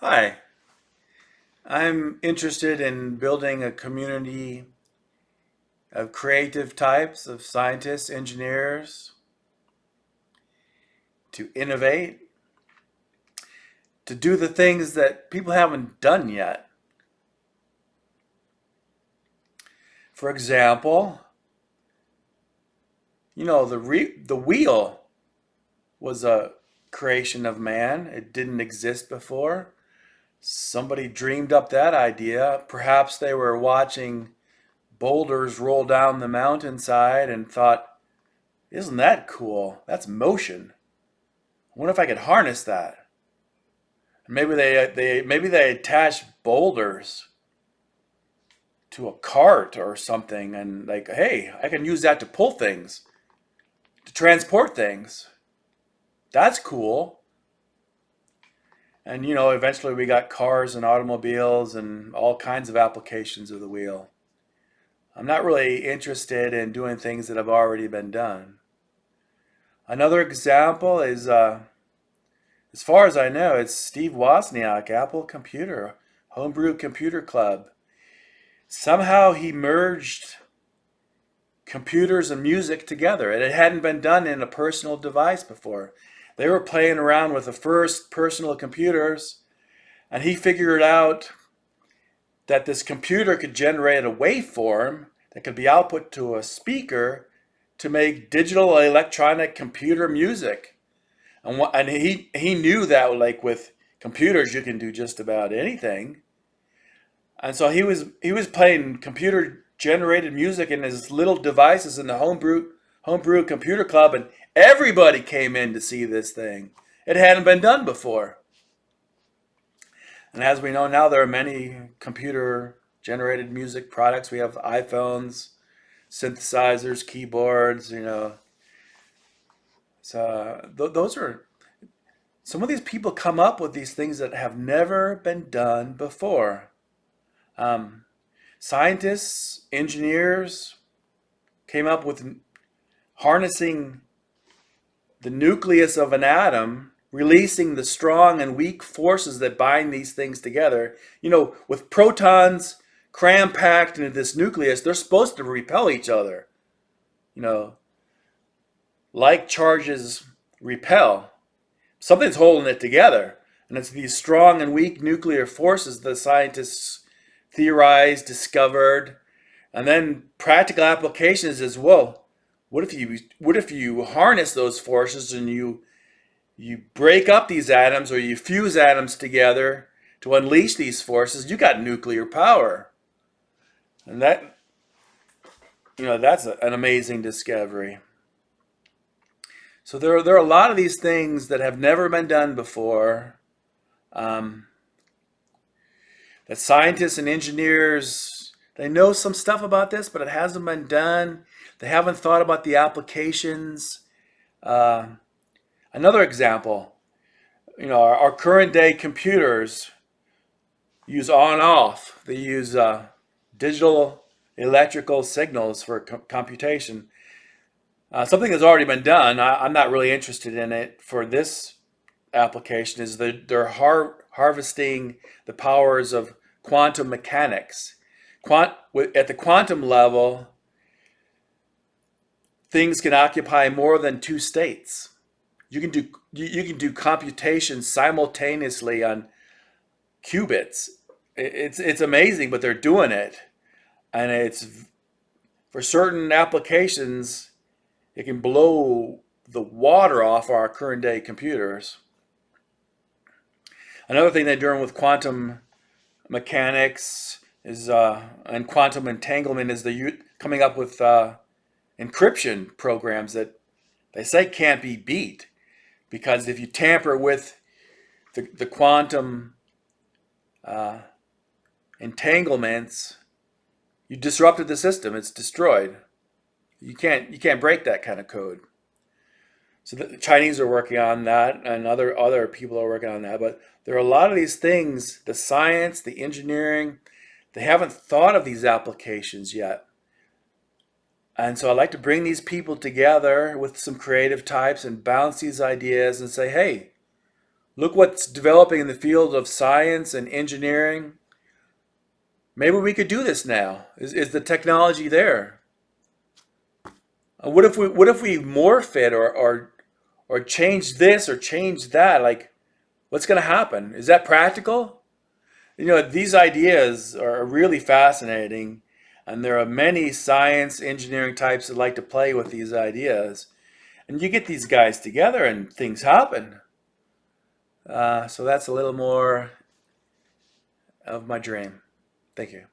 Hi, I'm interested in building a community of creative types of scientists, engineers to innovate, to do the things that people haven't done yet. For example, the wheel was a creation of man. It didn't exist before. Somebody dreamed up that idea. Perhaps they were watching boulders roll down the mountainside and thought, "Isn't that cool? That's motion. I wonder if I could harness that." Maybe they attach boulders to a cart or something, and like, hey, I can use that to pull things, to transport things. That's cool. And eventually we got cars and automobiles and all kinds of applications of the wheel. I'm not really interested in doing things that have already been done. Another example is, as far as I know, it's Steve Wozniak, Apple Computer, Homebrew Computer Club. Somehow he merged computers and music together, and it hadn't been done in a personal device before. They were playing around with the first personal computers, and he figured out that this computer could generate a waveform that could be output to a speaker to make digital electronic computer music. And he knew that, like, with computers you can do just about anything. And so he was playing computer generated music in his little devices in the homebrew computer club, and everybody came in to see this thing. It hadn't been done before. And as we know now, there are many computer generated music products. We have iPhones, synthesizers, keyboards. So those are some of these people come up with these things that have never been done before. Um, Scientists, engineers came up with harnessing the nucleus of an atom, releasing the strong and weak forces that bind these things together. With protons cram packed into this nucleus, they're supposed to repel each other. You know, like charges repel. Something's holding it together. And it's these strong and weak nuclear forces the scientists theorized, discovered, and then practical applications is, well, what if you harness those forces and you break up these atoms or you fuse atoms together to unleash these forces? You got nuclear power. And that's an amazing discovery. So there are a lot of these things that have never been done before. Um, that scientists and engineers, they know some stuff about this, but it hasn't been done. They haven't thought about the applications. Uh, Another example, our current day computers use on off. They use digital electrical signals for computation. Something that's already been done. I'm not really interested in it for this application. Is that they're harvesting the powers of quantum mechanics. At the quantum level, things can occupy more than two states. You can do computations simultaneously on qubits. It's amazing, but they're doing it, and it's for certain applications. It can blow the water off our current day computers. Another thing they're doing with quantum mechanics is and quantum entanglement is coming up with encryption programs that they say can't be beat, because if you tamper with the quantum uh, entanglements, you disrupted the system. It's destroyed. You can't break that kind of code. So the Chinese are working on that, and other people are working on that. But there are a lot of these things, the science, the engineering, they haven't thought of these applications yet. And so I'd like to bring these people together with some creative types and bounce these ideas and say, hey, Look what's developing in the field of science and engineering. Maybe we could do this now. Is the technology there? What if we morph it or change this or change that? Like, what's going to happen? Is that practical? These ideas are really fascinating, and there are many science, engineering types that like to play with these ideas. And you get these guys together, and things happen. So that's a little more of my dream. Thank you.